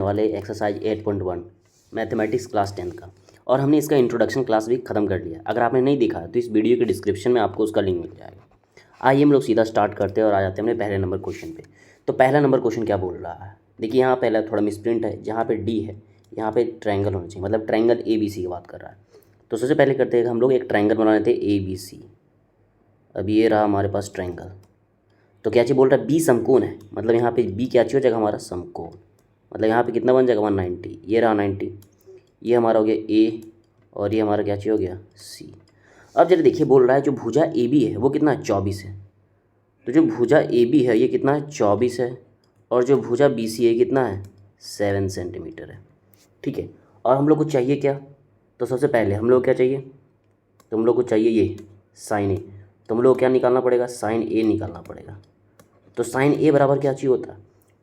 वाले exercise 8.1 mathematics class 10 का। और हमने इसका इंट्रोडक्शन क्लास भी ख़त्म कर लिया। अगर आपने नहीं देखा तो इस वीडियो के डिस्क्रिप्शन में आपको उसका लिंक मिल जाएगा। आइए हम लोग सीधा स्टार्ट करते हैं और आ जाते हैं अपने पहले नंबर क्वेश्चन पे। तो पहला नंबर क्वेश्चन क्या बोल रहा है, देखिए यहाँ पहला थोड़ा मिसप्रिंट है, जहाँ पे डी है यहाँ पे ट्रायंगल होना चाहिए, मतलब ट्रायंगल ए बी सी की बात कर रहा है। तो सबसे पहले करते हैं हम लोग एक ट्रायंगल बना लेते हैं ए बी सी। अब ये रहा हमारे पास ट्रायंगल। तो क्या चीज़ बोल रहा है, बी समकोण है, मतलब यहाँ पे बी क्या चीज़ हो जाएगा हमारा समकोण। मतलब यहाँ पे कितना बन जाएगा 190, ये रहा 90, ये हमारा हो गया ए और ये हमारा क्या चीज़ हो गया सी। अब जरा देखिए बोल रहा है जो भुजा ए बी है वो कितना है 24 है। तो जो भुजा ए बी है ये कितना है 24 है, और जो भुजा बी सी है कितना है 7 सेंटीमीटर है। ठीक है, और हम लोग को चाहिए क्या, तो सबसे पहले हम लोग क्या चाहिए, तो हम लोग को चाहिए ये साइन ए। तो हम लोग को क्या निकालना पड़ेगा, साइन ए निकालना पड़ेगा। तो साइन ए बराबर क्या चीज़ होता है,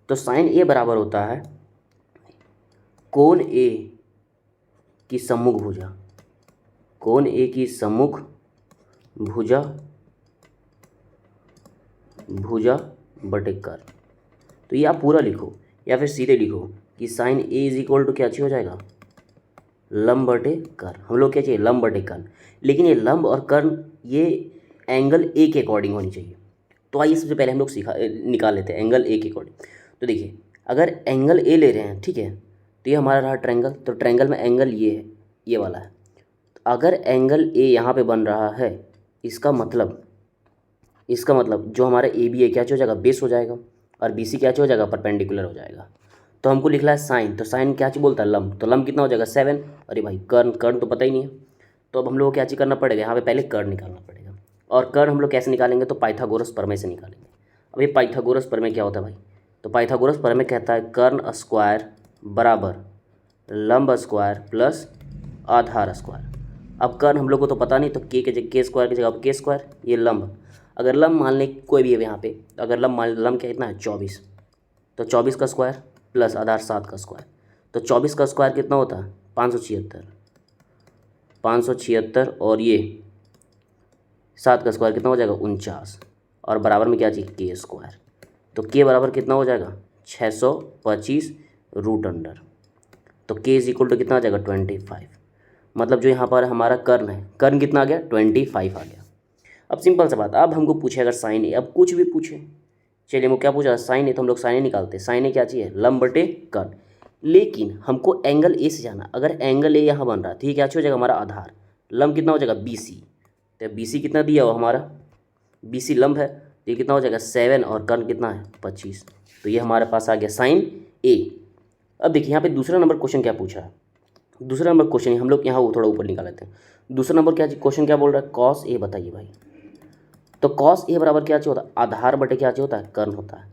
तो साइन ए बराबर होता है कोण ए की सम्मुख भुजा, कोण ए की सम्मुख भुजा भुजा बटे कर। तो ये आप पूरा लिखो या फिर सीधे लिखो कि sine A is equal to क्या चीज़ हो जाएगा लंब बटे कर। हम लोग क्या चाहिए लंब बटे कर्ण, लेकिन ये लंब और कर्ण ये एंगल ए के अकॉर्डिंग होनी चाहिए। तो आइए सबसे पहले हम लोग निकाल लेते हैं एंगल ए के अकॉर्डिंग। तो देखिए अगर एंगल ए ले रहे हैं, ठीक है, तो ये हमारा रहा ट्रायंगल। तो ट्रायंगल में एंगल ये है, ये वाला है। तो अगर एंगल ए यहाँ पे बन रहा है, इसका मतलब जो हमारा ए बी है क्या हो जाएगा बेस हो जाएगा, और बी सी क्या हो जाएगा परपेंडिकुलर हो जाएगा। तो हमको लिखना है साइन, तो साइन क्या चीज़ बोलता है लंब, तो लंब कितना हो जाएगा 7। अरे भाई कर्ण, कर्ण तो पता ही नहीं है। तो अब हम लोग को क्या चीज़ करना पड़ेगा, यहाँ पे पहले कर्ण निकालना पड़ेगा। और कर्ण हम लोग कैसे निकालेंगे, तो पाइथागोरस प्रमेय से निकालेंगे। अब ये पाइथागोरस प्रमेय क्या होता है भाई, तो पाइथागोरस प्रमेय कहता है कर्ण स्क्वायर बराबर लंब स्क्वायर प्लस आधार स्क्वायर। अब कर्ण हम लोग को तो पता नहीं, तो के स्क्वायर की जगह के स्क्वायर, ये लंब। अगर लंब मान लें कोई भी है यहाँ पे, तो अगर लंब मान लंब क्या कितना है 24, तो 24 का स्क्वायर प्लस आधार 7 का स्क्वायर। तो 24 का स्क्वायर कितना होता है 576, और ये 7 का स्क्वायर कितना हो जाएगा 49, और बराबर में क्या चाहिए के स्क्वायर। तो के बराबर कितना हो जाएगा 625 रूट अंडर। तो के इज इक्वल टू कितना आ जाएगा 25। मतलब जो यहाँ पर हमारा कर्ण है, कर्ण कितना आ गया 25 आ गया। अब सिंपल सा बात, अब हमको पूछे अगर साइन ए, अब कुछ भी पूछे, चलिए हमको क्या पूछा साइन ए, तो हम लोग साइन ए निकालते हैं। साइन ए क्या चाहिए लंब बटे कर्ण, लेकिन हमको एंगल ए से जाना। अगर एंगल ए यहाँ बन रहा है तो ये क्या हो जाएगा हमारा आधार, लंब कितना हो जाएगा बी सी। तो बी सी कितना दिया हुआ हमारा, बी सी लंब है, तो ये कितना हो जाएगा 7, और कर्ण कितना है 25। तो ये हमारे पास आ गया साइन ए। अब देखिए यहाँ पे दूसरा नंबर क्वेश्चन क्या पूछा है, दूसरा नंबर क्वेश्चन हम लोग यहाँ वो थोड़ा ऊपर निकाल लेते हैं। दूसरा नंबर क्या क्वेश्चन क्या बोल रहा है, कॉस ए बताइए भाई। तो कॉस ए बराबर क्या चाहिए होता है आधार बटे क्या चाहिए होता है कर्ण होता है।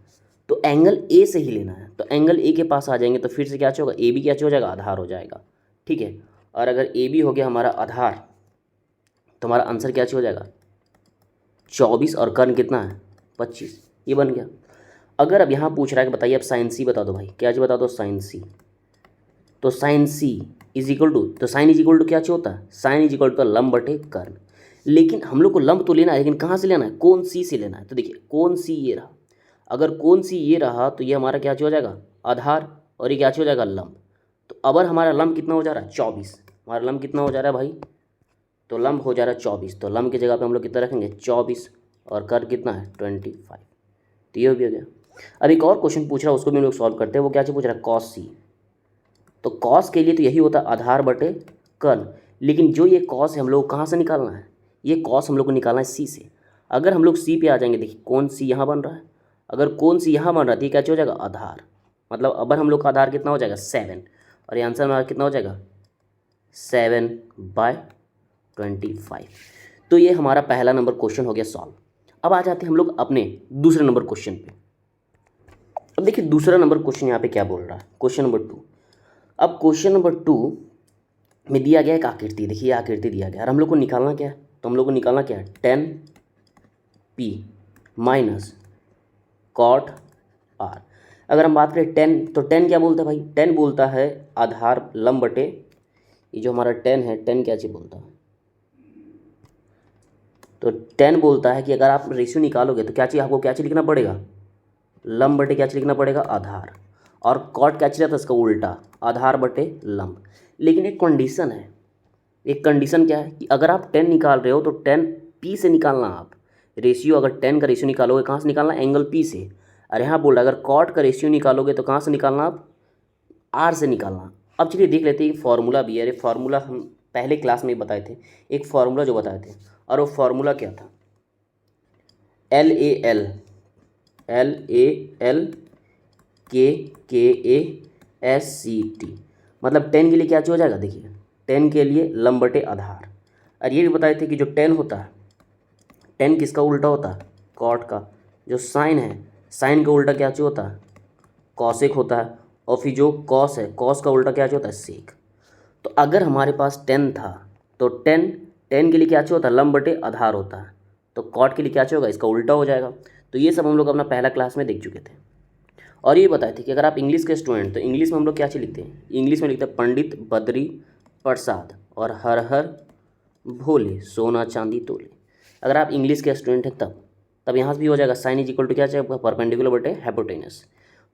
तो एंगल ए से ही लेना है, तो एंगल ए के पास आ जाएंगे, तो फिर से क्या चाहिए होगा ए बी क्या चाहिए हो जाएगा आधार हो जाएगा। ठीक है, और अगर ए बी हो गया हमारा आधार, तो हमारा आंसर क्या चाहिए हो जाएगा 24, और कर्ण कितना है 25, ये बन गया। अगर अब यहाँ पूछ रहा है कि बताइए अब साइन सी बता दो भाई, क्या चीज़ बता दो साइन सी। तो sine C is equal to, तो साइन इज इक्वल टू क्या चाहिए होता है, साइन इज इक्वल टू लंब बटे कर्ण। लेकिन हम लोग को लंब तो लेना है, लेकिन कहाँ से लेना है कोण सी से लेना है। तो देखिए कोण सी ये रहा, अगर कोण सी ये रहा तो ये हमारा क्या हो जाएगा आधार, और ये क्या हो जाएगा लंब। तो अगर हमारा लंब कितना हो जा रहा है 24, हमारा लंब कितना हो जा रहा है भाई, तो लंब हो जा रहा है 24। तो लंब की जगह पे हम लोग कितना रखेंगे 24, और कर्ण कितना है 25। तो ये भी हो गया। अब एक और क्वेश्चन पूछ रहा है, उसको भी हम लोग सॉल्व करते हैं। वो क्या चीज़ पूछ रहा है कॉस सी। तो कॉस के लिए तो यही होता है आधार बटे कर्ण, लेकिन जो ये कॉस है हम लोग कहाँ से निकालना है, ये कॉस हम लोग को निकालना है सी से। अगर हम लोग सी पे आ जाएंगे, देखिए कौन सी यहाँ बन रहा है, अगर कौन सी यहाँ बन रहा है तो ये क्या हो जाएगा आधार, मतलब अब हम लोग का आधार कितना हो जाएगा 7, और ये आंसर हमारा कितना हो जाएगा 7/25। तो ये हमारा पहला नंबर क्वेश्चन हो गया सॉल्व। अब आ जाते हैं हम लोग अपने दूसरे नंबर क्वेश्चन पे। अब देखिए दूसरा नंबर क्वेश्चन यहाँ पे क्या बोल रहा है, क्वेश्चन नंबर 2। अब क्वेश्चन नंबर 2 में दिया गया एक आकृति, देखिए आकृति दिया गया, और हम लोग को निकालना क्या है, तो हम लोग को निकालना क्या है 10p माइनस कॉट r। अगर हम बात करें 10, तो 10 क्या बोलता है भाई, 10 बोलता है आधार लंब बटे, ये जो हमारा 10 है 10 क्या चीज़ बोलता है, तो 10 बोलता है कि अगर आप रेशियो निकालोगे तो क्या चाहिए आपको, क्या चीज़ लिखना पड़ेगा लंब बटे क्या चीज़ लिखना पड़ेगा आधार। और कॉट क्या चीज़ था इसका उल्टा, आधार बटे लंब। लेकिन एक कंडीशन है, एक कंडीशन क्या है कि अगर आप 10 निकाल रहे हो तो 10 पी से निकालना। आप रेशियो अगर 10 का रेशियो निकालोगे कहाँ से निकालना, एंगल पी से। और यहाँ बोल रहा है अगर कॉट का रेशियो निकालोगे तो कहाँ से निकालना, आप आर से निकालना। अब चलिए देख लेते हैं कि फार्मूला भी है। अरे फार्मूला हम पहले क्लास में ही बताए थे, एक फार्मूला जो बताए थे, और वो फार्मूला क्या था, एल ए एल के ए एस सी टी। मतलब 10 के लिए क्या हो जाएगा, देखिए 10 के लिए लंब बटे आधार। और ये भी बताए थे कि जो 10 होता है, 10 किसका उल्टा होता है, कॉट का। जो साइन है, साइन का उल्टा क्या होता है, कॉसेक होता है। और फिर जो कॉस है, कॉस का उल्टा क्या होता है, सेक। तो अगर हमारे पास 10 था तो 10 के लिए क्या होता है, लंब बटे आधार होता है। तो कॉट के लिए क्या होगा, इसका उल्टा हो जाएगा। तो ये सब हम लोग अपना पहला क्लास में देख चुके थे। और ये बताए थे कि अगर आप इंग्लिश के स्टूडेंट, तो इंग्लिश में हम लोग क्या चीज़ लिखते हैं, इंग्लिश में लिखते हैं पंडित बद्री प्रसाद और हर हर भोले सोना चांदी तोले। अगर आप इंग्लिश के स्टूडेंट हैं तब यहाँ से भी हो जाएगा साइन इज इक्वल टू क्या चाहिए, परपेंडिकुलर बटे hypotenuse.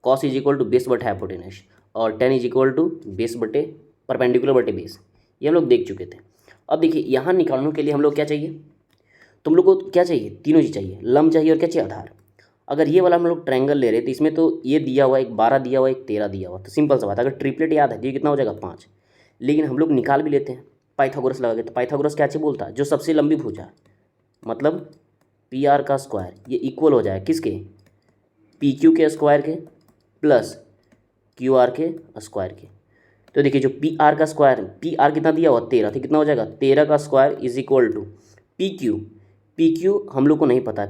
Cos is equal to base बटे हाइपोटेनस। और 10 इज इक्वल टू बेस बटे परपेंडिकुलर बटे बेस। ये हम लोग देख चुके थे। अब देखिए यहाँ निकालने के लिए हम लोग क्या चाहिए, तुम लोग को क्या चाहिए, तीनों चीज़ चाहिए, लंब चाहिए और क्या चाहिए, आधार। अगर ये वाला हम लोग ट्रायंगल ले रहे हैं तो इसमें तो ये दिया हुआ, एक 12 दिया हुआ, एक 13 दिया हुआ। तो सिंपल सा बात है, अगर ट्रिपलेट याद है तो ये कितना हो जाएगा, 5। लेकिन हम लोग निकाल भी लेते हैं पाइथागोरस लगा के। तो पाइथागोरस क्या चीज़ बोलता है, जो सबसे लंबी भुजा है, मतलब पी आर का स्क्वायर, ये इक्वल हो जाए किसके, पी क्यू के स्क्वायर के प्लस क्यू आर के स्क्वायर के। तो देखिए जो पी आर का स्क्वायर, पी आर कितना दिया हुआ, 13, तो कितना हो जाएगा, 13 का square is equal to P Q हम लोग को नहीं पता,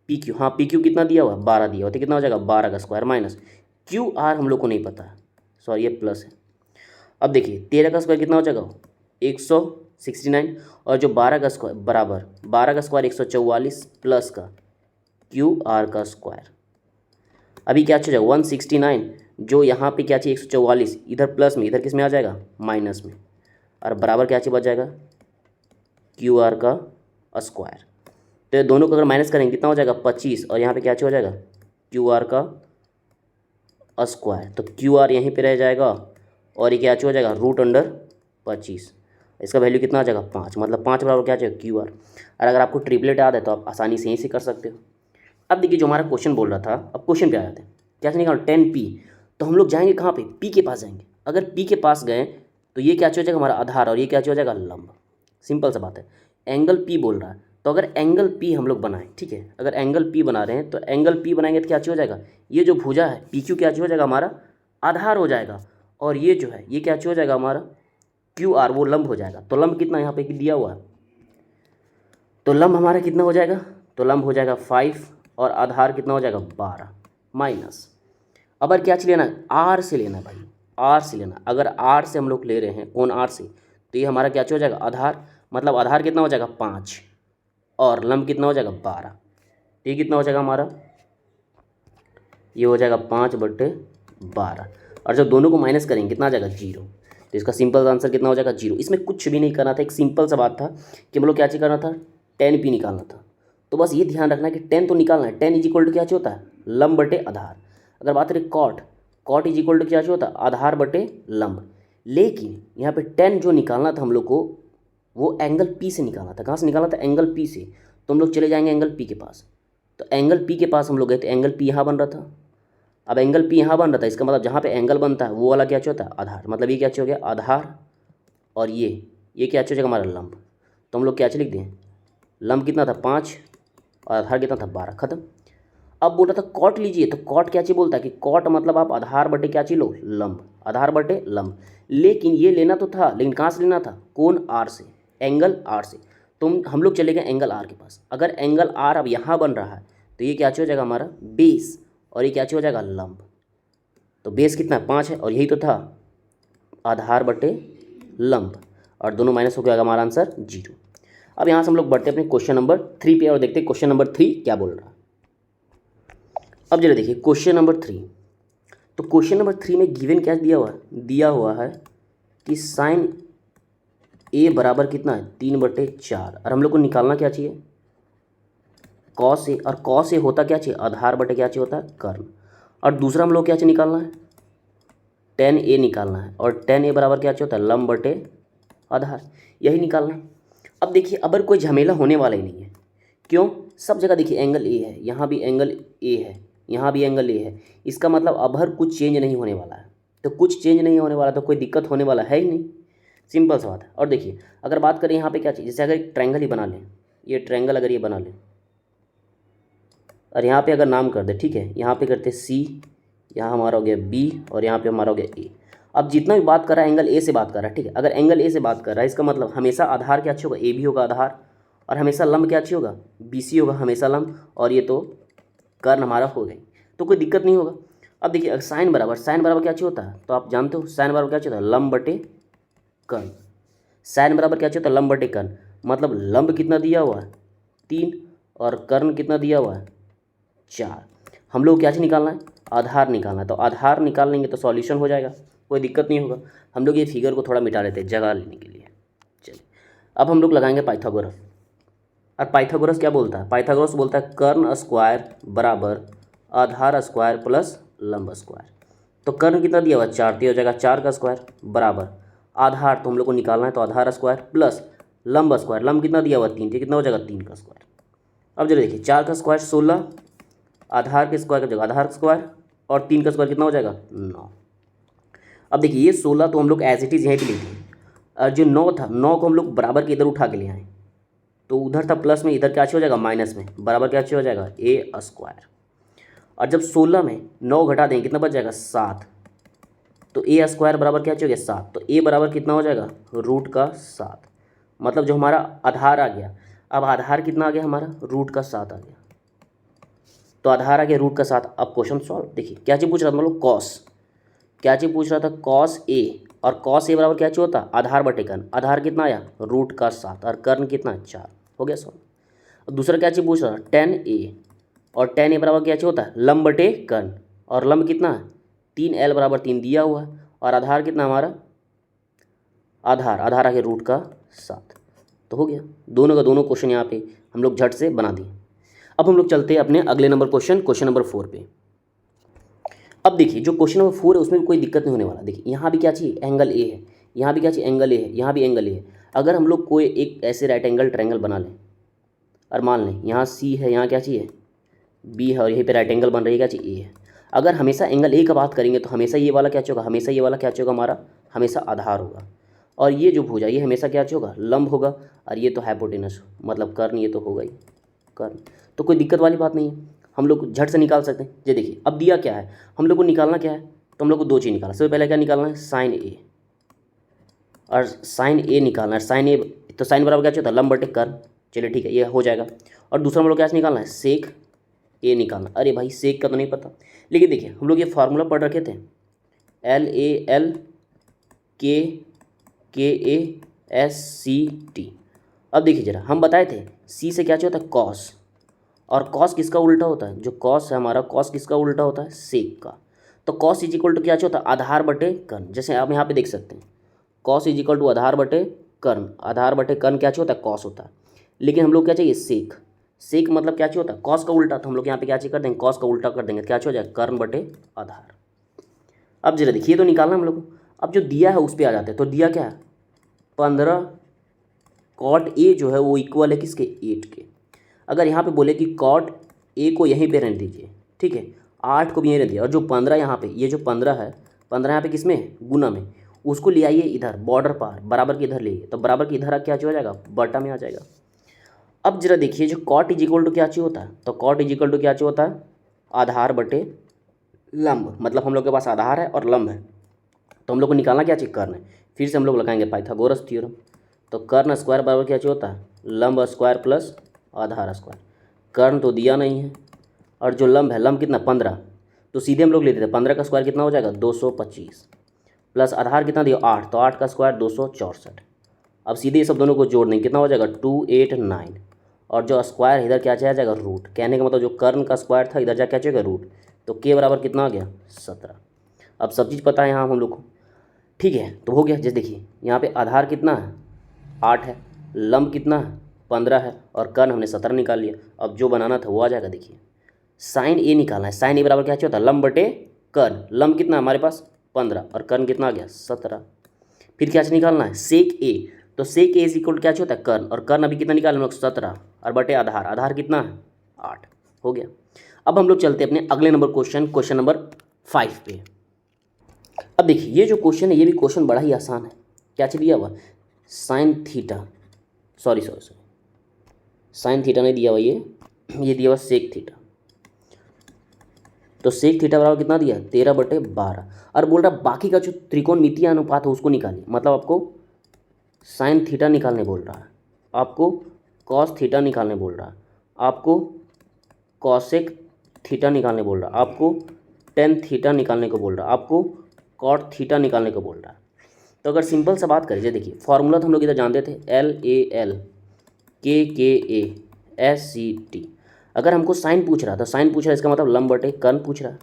पी क्यू, हाँ पी क्यू कितना दिया हुआ, 12 दिया हुआ, तो कितना हो जाएगा, 12 का स्क्वायर माइनस क्यू आर हम लोग को नहीं पता, सॉरी ये प्लस है। अब देखिए 13 का स्क्वायर कितना हो जाएगा, 169, और जो 12 का स्क्वायर बराबर 12 का स्क्वायर 144 प्लस का क्यू आर का स्क्वायर। अभी क्या चाहिए, 169, जो यहाँ पे क्या चाहिए 144, इधर प्लस में, इधर किस में आ जाएगा, माइनस में, और बराबर क्या चाहिए बच जाएगा, क्यू आर का स्क्वायर। तो दोनों को अगर माइनस करेंगे कितना हो जाएगा, 25, और यहाँ पे क्या हो जाएगा, क्यू आर का स्क्वायर। तो क्यू आर यहीं पे रह जाएगा, और ये क्या हो जाएगा, √25। इसका वैल्यू कितना आ जाएगा, 5, मतलब 5 बराबर क्या चाहिए, क्यू आर। और अगर आपको ट्रिपलेट याद है तो आप आसानी से यहीं से कर सकते हो। अब देखिए जो हमारा क्वेश्चन बोल रहा था, अब क्वेश्चन पे आ जाते हैं, क्या निकाल 10p। तो हम लोग जाएंगे कहाँ पे, p के पास जाएंगे। अगर p के पास गए तो ये क्या हो जाएगा, हमारा आधार, और ये क्या हो जाएगा, लंब। सिंपल सा बात है, एंगल p बोल रहा है, तो अगर एंगल p हम लोग बनाएं, ठीक है, अगर एंगल p बना रहे हैं तो एंगल p बनाएंगे तो क्या हो जाएगा, ये जो भुजा है पी क्यू क्या हो जाएगा, हमारा आधार हो जाएगा, और ये जो है ये क्या हो जाएगा, हमारा क्यू आर वो लंब हो जाएगा। तो लंब कितना यहाँ पे दिया हुआ है, तो लंब हमारा कितना हो जाएगा, तो लंब हो जाएगा 5, और आधार कितना हो जाएगा, 12 माइनस। अब क्या से लेना, आर से लेना भाई, आर से लेना। अगर आर से हम लोग ले रहे हैं, कौन आर से, तो ये हमारा क्या हो जाएगा, आधार, मतलब आधार कितना हो जाएगा, 5, और लंब कितना हो जाएगा, 12। तो ये कितना हो जाएगा हमारा, ये हो जाएगा 5/12, और जब दोनों को माइनस करेंगे कितना आ जाएगा, 0। तो इसका सिंपल आंसर कितना हो जाएगा, 0। इसमें कुछ भी नहीं करना था, एक सिंपल सा बात था कि हम लोग क्या चीज़ करना था, 10p निकालना था। तो बस ये ध्यान रखना कि 10 तो निकालना है, 10 इज इक्वल टू क्या होता है, लंब बटे आधार। अगर बात करें कॉट इज इक्वल टू क्या होता है, आधार बटे लंब। लेकिन यहाँ पे 10 जो निकालना था हम लोग को, वो एंगल p से निकालना था। कहाँ से निकालना था, एंगल p से। तो हम लोग चले जाएंगे एंगल p के पास। तो एंगल p के पास हम लोग गए तो एंगल p यहाँ बन रहा था। अब एंगल p यहाँ बन रहा था, इसका मतलब जहाँ पे एंगल बनता है वो वाला क्या होता है, आधार। मतलब ये क्या हो गया, आधार, और ये क्या हो जाएगा, हमारा लंब। तो हम लोग क्या लिख दें, लंब कितना था, 5, और आधार कितना था, 12, खत्म। अब बोल रहा था कॉट लीजिए, तो कॉट क्या चीज़ बोलता है कि कॉट मतलब आप आधार बटे क्या चीज़ लो, लंब, आधार बटे लंब। लेकिन ये लेना तो था, लेकिन कहाँ से लेना था, कौन, आर से, एंगल आर से। तो हम लोग चले गए एंगल आर के पास। अगर एंगल आर अब यहाँ बन रहा है तो ये क्या हो जाएगा, हमारा बेस, और ये क्या हो जाएगा, लंब। तो बेस कितना, 5 है, और यही तो था आधार बटे लंब, और दोनों माइनस हो गया, हमारा आंसर 0। अब यहाँ से हम लोग बढ़ते हैं अपने क्वेश्चन नंबर 3 पे, और देखते हैं क्वेश्चन नंबर 3 क्या बोल रहा है। अब जरा देखिए क्वेश्चन नंबर 3। तो क्वेश्चन नंबर 3 में गिवन क्या दिया हुआ है कि साइन ए बराबर कितना है, 3/4, और हम लोग को निकालना क्या चाहिए, कॉस ए। और कॉस ए होता क्या चाहिए, आधार बटे क्या चाहिए होता है, कर्ण। और दूसरा हम लोग क्या चाहिए निकालना है, tan a निकालना है और tan a बराबर क्या होता है, लंब बटे आधार, यही निकालना है। अब देखिए अबर कोई झमेला होने वाला ही नहीं है, क्यों, सब जगह देखिए एंगल ए है, यहाँ भी एंगल ए है, यहाँ भी एंगल ए है, इसका मतलब अबर कुछ चेंज नहीं होने वाला है। तो कुछ चेंज नहीं होने वाला तो कोई दिक्कत होने वाला है ही नहीं, सिंपल सा बात है। और देखिए अगर बात करें यहाँ पे क्या चीज़, जैसे अगर एक ट्रायंगल ही बना लें, ये ट्रायंगल अगर ये बना लें और यहाँ पे अगर नाम कर दे, ठीक है, यहाँ पे करते सी, यहाँ हमारा हो गया बी और यहाँ पे हमारा हो गया ए। अब जितना भी बात कर रहा है एंगल ए से बात कर रहा है, ठीक है, अगर एंगल ए से बात कर रहा है इसका मतलब हमेशा आधार क्या अच्छी होगा, ए भी होगा आधार, और हमेशा लंब क्या अच्छी होगा, बी सी होगा हमेशा लंब, और ये तो कर्ण हमारा हो गई, तो कोई दिक्कत नहीं होगा। अब देखिए अगर साइन बराबर क्या चाहिए होता है, तो आप जानते हो साइन बराबर क्या चाहिए होता है, लंब बटे कर्ण। साइन बराबर क्या चाहिए होता है, लंब बटे कर्ण, मतलब लंब कितना दिया हुआ है 3 और कर्ण कितना दिया हुआ है 4। हम लोग क्या चीज़ निकालना है, आधार निकालना है, तो आधार निकाल लेंगे तो सॉल्यूशन हो जाएगा, कोई दिक्कत नहीं होगा। हम लोग ये फिगर को थोड़ा मिटा लेते हैं जगह लेने के लिए। चलिए अब हम लोग लगाएंगे पाइथागोरस। और पाइथागोरस क्या बोलता है, पाइथागोरस बोलता है कर्ण स्क्वायर बराबर आधार स्क्वायर प्लस लंब स्क्वायर। तो कर्ण कितना दिया हुआ 4, तो हो जाएगा 4 का स्क्वायर बराबर आधार, तो हम लोग को निकालना है तो आधार स्क्वायर प्लस लंब स्क्वायर, लंब कितना दिया हुआ 3, तो कितना हो जाएगा 3 का स्क्वायर। अब जरा देखिए 4 का स्क्वायर 16, आधार के स्क्वायर का जगह आधार स्क्वायर, और 3 का स्क्वायर कितना हो जाएगा 9। अब देखिए ये 16 तो हम लोग एज इट इज़ यहीं पे लिख दिए, और जो 9 था 9 को हम लोग बराबर के इधर उठा के ले आए, तो उधर था प्लस में, इधर क्या हो जाएगा माइनस में, बराबर क्या हो जाएगा ए स्क्वायर। और जब 16 में 9 घटा देंगे कितना बच जाएगा 7, तो ए स्क्वायर बराबर क्या हो गया 7, तो ए बराबर कितना हो जाएगा रूट का 7, मतलब जो हमारा आधार आ गया, अब आधार कितना आ गया हमारा रूट का 7 आ गया, तो आधार आ गया रूट का 7। अब क्वेश्चन सॉल्व, देखिए क्या चीज़ पूछ रहा था, मतलब कॉस, क्या चीज़ पूछ रहा था कॉस ए, और कॉस ए बराबर क्या चीज़ होता आधार बटे कर्ण, आधार कितना आया रूट का 7 और कर्ण कितना 4, हो गया सॉल्व। और दूसरा क्या चीज़ पूछ रहा था tan a, और tan a बराबर क्या चीज़ होता है लंब बटे कर्ण, और लंब कितना है 3l बराबर 3 दिया हुआ है, और आधार कितना हमारा आधार आ गया रूट का 7, तो हो गया दोनों का दोनों क्वेश्चन यहाँ पे हम लोग झट से बना दिए। अब हम लोग चलते हैं अपने अगले नंबर क्वेश्चन नंबर 4 पे। अब देखिए जो क्वेश्चन नंबर 4 है उसमें भी कोई दिक्कत नहीं होने वाला। देखिए यहाँ भी क्या चाहिए एंगल ए है, यहाँ भी क्या चाहिए एंगल ए है, यहाँ भी एंगल ए है। अगर हम लोग कोई एक ऐसे राइट एंगल ट्रायंगल बना लें और मान लें यहाँ सी है, यहाँ क्या चाहिए बी है, और यहीं पे राइट एंगल बन रही है क्या चाहिए ए है। अगर हमेशा एंगल ए का बात करेंगे तो हमेशा ये वाला क्या होगा, हमेशा ये वाला क्या होगा हमारा, हमेशा आधार होगा, और ये जो भुजा ये हमेशा क्या होगा लंब होगा, और ये तो हाइपोटेनस मतलब कर्ण, ये तो होगा ही कर्ण, तो कोई दिक्कत वाली बात नहीं है, हम लोग झट से निकाल सकते हैं। ये देखिए अब दिया क्या है, हम लोग को निकालना क्या है, तो हम लोग को दो चीज़ निकालना। सबसे पहले क्या निकालना है साइन ए, और साइन ए निकालना है, साइन ए तो साइन बराबर क्या होता है लंब बटे कर्ण, चलिए ठीक है ये हो जाएगा। और दूसरा हम लोग क्या निकालना है सेक ए निकालना। अरे भाई सेक का तो नहीं पता, लेकिन देखिए हम लोग ये फार्मूला पढ़ रखे थे LAL KASCT। अब देखिए जरा हम बताए थे सी से क्या होता है कॉस, और कॉस किसका उल्टा होता है, जो कॉस है हमारा कॉस किसका उल्टा होता है सेक का। तो कॉस इज इक्वल टू क्या होता है आधार बटे कर्ण, जैसे आप यहाँ पे देख सकते हैं कॉस इज इक्वल टू आधार बटे कर्ण, आधार बटे कर्ण क्या होता है कॉस होता है। लेकिन हम लोग क्या चाहिए सेक, सेक मतलब क्या होता है कॉस का उल्टा, तो हम लोग यहाँ पे क्या कर देंगे कॉस का उल्टा कर देंगे, क्या हो जाएगा कर्ण बटे आधार। अब जरा देखिए तो निकालना हम लोग को। अब जो दिया है उस पर आ जाते हैं, तो दिया क्या है 15 कॉट ए जो है वो इक्वल है किसके 8 के। अगर यहाँ पे बोले कि कॉट ए को यहीं पे रहने दीजिए, ठीक है 8 को भी यहीं रहने दीजिए, और जो 15 यहाँ पे ये जो 15 है 15 यहाँ पे किस में गुना में, उसको ले आइए इधर बॉर्डर पार बराबर के इधर ले आइए, तो बराबर के इधर क्या हो जाएगा बटा में आ जाएगा। अब जरा देखिए जो कॉट इज इक्वल टू क्या चाहिए होता है, तो कॉट इज इक्वल टू क्या चाहिए होता है आधार बटे लंब, मतलब हम लोग के पास आधार है और लंब है, तो हम लोग को निकालना क्या चाहिए कर्ण। फिर से हम लोग लगाएंगे पाइथागोरस थ्योरम, तो कर्ण स्क्वायर बराबर क्या चाहिए होता है लंब स्क्वायर प्लस आधार स्क्वायर। कर्ण तो दिया नहीं है, और जो लंब है लंब कितना 15, तो सीधे हम लोग ले देते हैं 15 का स्क्वायर कितना हो जाएगा 225, प्लस आधार कितना दिया 8, तो 8 का स्क्वायर 264। अब सीधे ये सब दोनों को जोड़ देंगे कितना हो जाएगा 289, और जो स्क्वायर इधर क्या चला जाएगा रूट, कहने का मतलब जो कर्ण का स्क्वायर था इधर जा क्या जाएगा रूट, तो के बराबर कितना आ गया 17। अब सब चीज़ पता है यहाँ हम लोग को, ठीक है तो हो गया। जैसे देखिए यहाँ पे आधार कितना है 8 है, लंब कितना है 15 है, और कर्ण हमने 17 निकाल लिया। अब जो बनाना था वो आ जाएगा। देखिए साइन ए निकालना है, साइन ए बराबर क्या होता है लंब बटे कर्ण, लंब कितना हमारे पास 15 और कर्ण कितना आ गया 17। फिर क्या निकालना है सेक ए, तो सेक ए इज इक्वल क्या होता है कर्ण, और कर्ण अभी कितना निकाले हम लोग 17 और बटे आधार, आधार कितना है 8 हो गया। अब हम लोग चलते हैं अपने अगले नंबर क्वेश्चन नंबर 5 पे। अब देखिए ये जो क्वेश्चन है ये भी क्वेश्चन बड़ा ही आसान है। क्या चीज दिया हुआ sine theta, sorry sine theta नहीं दिया हुआ, ये दिया हुआ सेक थीटा। तो सेक थीटा बराबर कितना दिया 13/12 और बोल रहा बाकी का जो त्रिकोणमितीय अनुपात है उसको निकालिए। मतलब आपको साइन थीटा निकालने बोल रहा है, आपको कॉस थीटा निकालने बोल रहा है, आपको कॉसेक थीटा निकालने बोल रहा है, आपको टेन थीटा निकालने को बोल रहा है, आपको कॉट थीटा निकालने को बोल रहा है। तो अगर सिंपल सा बात करिए, देखिए फॉर्मूला तो हम लोग इधर जानते थे LAL KKA SCT। अगर हमको साइन पूछ रहा तो साइन पूछ रहा है इसका मतलब लंब बटे कर्ण पूछ रहा है।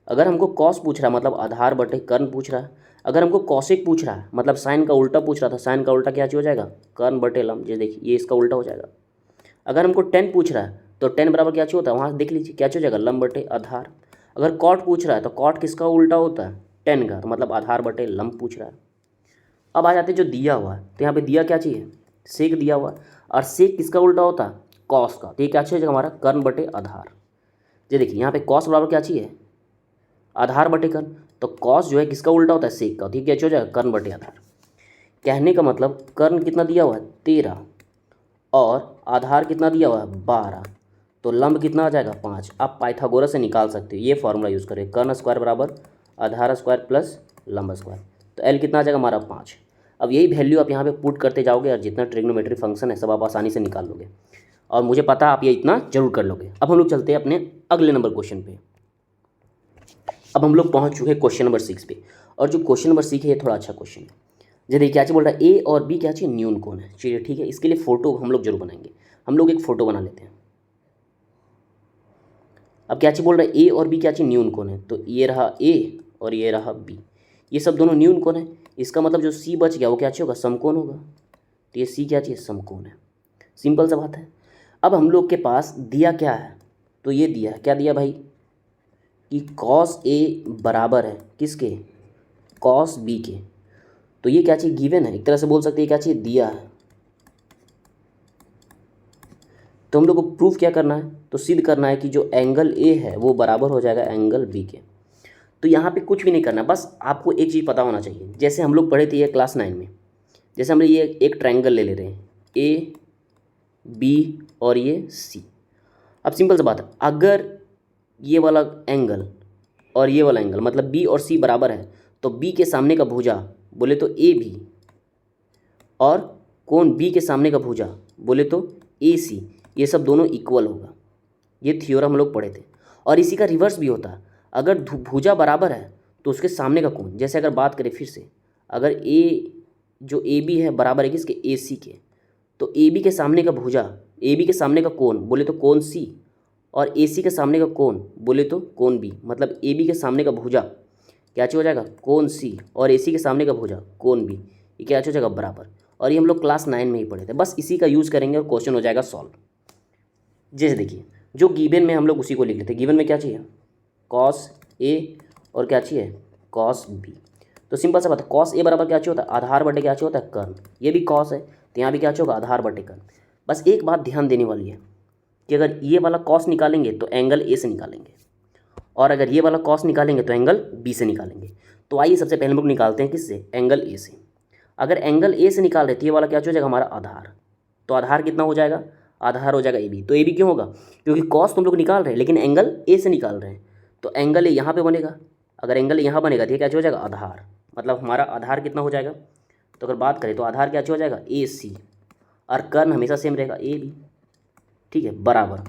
अगर हमको कॉस पूछ रहा है मतलब आधार बटे कर्ण पूछ रहा है। अगर हमको कॉसेक पूछ रहा है मतलब साइन का उल्टा पूछ रहा था, साइन का उल्टा क्या हो जाएगा कर्ण बटे लंब। ये देखिए ये इसका उल्टा हो जाएगा। अगर हमको टेन पूछ रहा है तो टेन बराबर क्या होता है वहाँ देख लीजिए क्या हो जाएगा लंब बटे आधार। अगर कॉट पूछ रहा है तो कॉट किसका उल्टा होता है टेन का, तो मतलब आधार बटे लंब पूछ रहा है। अब आ जाते जो दिया हुआ है, तो यहाँ पे दिया क्या चाहिए सेक दिया हुआ, और सेक किसका उल्टा होता है कॉस का, तो ये क्या चाहिए हमारा कर्ण बटे आधार। ये देखिए यहाँ पे कॉस बराबर क्या चाहिए आधार बटे कर्ण, तो कॉस जो है किसका उल्टा होता है सेक का, तो ये क्या हो जाएगा कर्ण बटे आधार। कहने का मतलब कर्ण कितना दिया हुआ है 13 और आधार कितना दिया हुआ है 12, तो लंब कितना आ जाएगा 5। आप पाइथागोरस से निकाल सकते हो, ये फॉर्मूला यूज़ करें कर्ण स्क्वायर बराबर आधार स्क्वायर प्लस लंब स्क्वायर, तो एल कितना आ जाएगा हमारा 5। अब यही वैल्यू आप यहाँ पे पुट करते जाओगे और जितना ट्रिग्नोमेट्री फंक्शन है सब आप आसानी से निकाल लोगे, और मुझे पता है आप ये इतना जरूर कर लोगे। अब हम लोग चलते हैं अपने अगले नंबर क्वेश्चन पे। अब हम लोग पहुँच चुके हैं क्वेश्चन नंबर 6 पे, और जो क्वेश्चन नंबर 6 है ये थोड़ा अच्छा क्वेश्चन है। जैसे क्या चाहिए बोल रहा है ए और बी क्या चाहिए न्यून कोण है। चलिए ठीक है, इसके लिए फ़ोटो हम लोग जरूर बनाएंगे। हम लोग एक फ़ोटो बना लेते हैं। अब क्या चाहिए बोल रहा है ए और बी क्या चाहिए न्यून कोण है, तो ये रहा ए और ये रहा बी, ये सब दोनों न्यून कोण है। इसका मतलब जो सी बच गया वो क्या चाहिए होगा समकोण होगा, तो ये सी क्या चाहिए समकोण है। सिंपल सा बात है। अब हम लोग के पास दिया क्या है, तो ये दिया क्या दिया भाई कि कॉस ए बराबर है किसके कॉस बी के, तो ये क्या चाहिए गिवन है, एक तरह से बोल सकते हैं क्या चाहिए दिया है। तो हम लोग को प्रूफ क्या करना है, तो सिद्ध करना है कि जो एंगल ए है वो बराबर हो जाएगा एंगल बी के। तो यहाँ पे कुछ भी नहीं करना, बस आपको एक चीज़ पता होना चाहिए। जैसे हम लोग पढ़े थे ये क्लास 9 में, जैसे हम ये एक ट्रायंगल ले रहे हैं ए बी और ये सी। अब सिंपल सा बात है, अगर ये वाला एंगल और ये वाला एंगल मतलब बी और सी बराबर है, तो बी के सामने का भुजा बोले तो ए बी, और कोण बी के सामने का भुजा बोले तो ए सी, ये सब दोनों इक्वल होगा। ये थ्योरम हम लोग पढ़े थे। और इसी का रिवर्स भी होता है, अगर भुजा बराबर है तो उसके सामने का कोण, जैसे अगर बात करें फिर से, अगर ए जो ए बी है बराबर है किसके ए सी के, तो ए बी के सामने का भुजा ए बी के सामने का कोण बोले तो कोण सी, और ए सी के सामने का कोण बोले तो कोण बी, मतलब ए बी के सामने का भुजा क्या हो जाएगा कोण सी, और ए सी के सामने का भुजा कोण बी, ये क्या हो जाएगा बराबर। और ये हम लोग क्लास 9 में ही पढ़े थे, बस इसी का यूज़ करेंगे और क्वेश्चन हो जाएगा सॉल्व। जैसे देखिए जो गिवन में हम लोग उसी को लिख लेते हैं। गिवन में क्या चाहिए कॉस ए और क्या चाहिए कॉस बी, तो सिंपल सा बात है कॉस ए बराबर क्या चाहिए होता है आधार बटे क्या चाहिए होता है कर्ण, ये भी कॉस है तो यहाँ भी क्या चाहिए होगा आधार बटे कर्ण। बस एक बात ध्यान देने वाली है कि अगर ये वाला कॉस निकालेंगे तो एंगल ए से निकालेंगे, और अगर ये वाला कॉस निकालेंगे तो एंगल बी से निकालेंगे। तो आइए सबसे पहले हम लोग निकालते हैं किससे एंगल ए से। अगर एंगल ए से निकाल रहे तो ये वाला क्या हो जाएगा हमारा आधार, तो आधार कितना हो जाएगा आधार हो जाएगा ए बी। तो ए बी क्यों होगा क्योंकि कॉस तुम लोग निकाल रहे हैं लेकिन एंगल ए से निकाल रहे हैं, तो एंगल ए यहाँ पे बनेगा। अगर एंगल यहाँ बनेगा तो ये क्या हो जाएगा आधार, मतलब हमारा आधार कितना हो जाएगा, तो अगर बात करें तो आधार क्या हो जाएगा ए सी, और कर्ण हमेशा सेम रहेगा ए बी, ठीक है बराबर।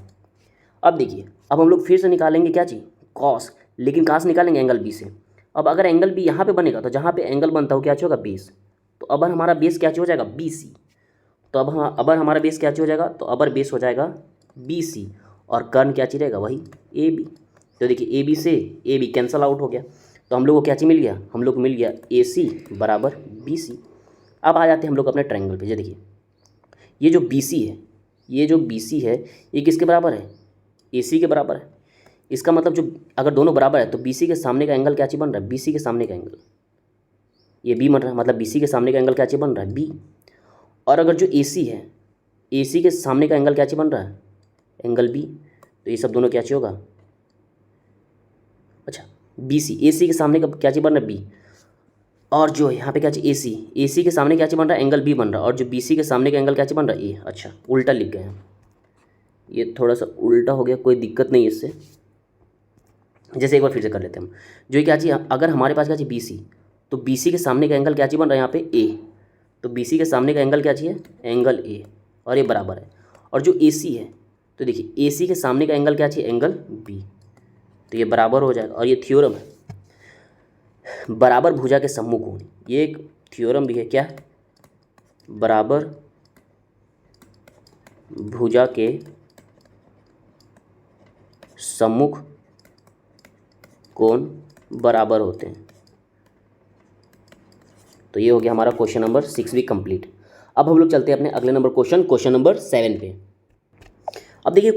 अब देखिए अब हम लोग फिर से निकालेंगे क्या चीज़ कॉस, लेकिन कहाँ से निकालेंगे एंगल बी से। अब अगर एंगल बी यहाँ पे बनेगा तो जहाँ पे एंगल बनता हो क्या होगा बेस, तो अबर हमारा बेस क्या हो जाएगा बी सी, तो अब हम अबर हमारा बेस क्या हो जाएगा, तो अबर बेस हो जाएगा बी सी, और कर्ण क्या चीज़ रहेगा वही ए बी। तो देखिए ए बी से ए बी कैंसल आउट हो गया, तो हम लोग को क्या चीज़ मिल गया, हम लोग को मिल गया ए सी बराबर बी सी। अब आ जाते हैं हम लोग अपने ट्रायंगल पे। देखिए ये जो बी सी है, ये जो बी सी है ये किसके बराबर है ए सी के बराबर है। इसका मतलब जो अगर दोनों बराबर है तो बी सी के सामने का एंगल क्या चीज़ बन रहा है बी सी के सामने का एंगल, ये बी बन रहा है, मतलब बी सी के सामने का एंगल क्या चाहिए बन रहा है बी। और अगर जो ए सी है, ए सी के सामने का एंगल क्या चाहिए बन रहा है एंगल बी, तो ये सब दोनों क्या चाहिए होगा, अच्छा बी सी, ए सी के सामने का क्या चाहिए बन रहा है बी, और जो यहाँ पे क्या चाहिए ए सी के सामने क्या चाहिए बन रहा है एंगल बी बन रहा है, और जो बी सी के सामने का एंगल क्या चाहिए बन रहा है ए। अच्छा उल्टा लिख गए हैं, ये थोड़ा सा उल्टा हो गया, कोई दिक्कत नहीं है इससे। जैसे एक बार फिर से कर लेते हैं हम, जो ये क्या चाहिए, अगर हमारे पास क्या चाहिए बी सी, तो बी सी के सामने का एंगल क्या चाहिए बन रहा है यहाँ पे ए, तो बी सी के सामने का एंगल क्या चाहिए एंगल ए, और ये बराबर है। और जो ए सी है, तो देखिए ए सी के सामने का एंगल क्या चाहिए एंगल बी, तो ये बराबर हो जाएगा। और ये थ्योरम है बराबर भुजा के सम्मुख होनी, ये एक थ्योरम भी है, क्या बराबर भुजा के सम्मुख कोण बराबर होते हैं। तो ये हो गया हमारा क्वेश्चन नंबर 6 भी कंप्लीट। अब हम लोग चलते हैं अपने अगले नंबर क्वेश्चन नंबर 7 पे। अब देखिए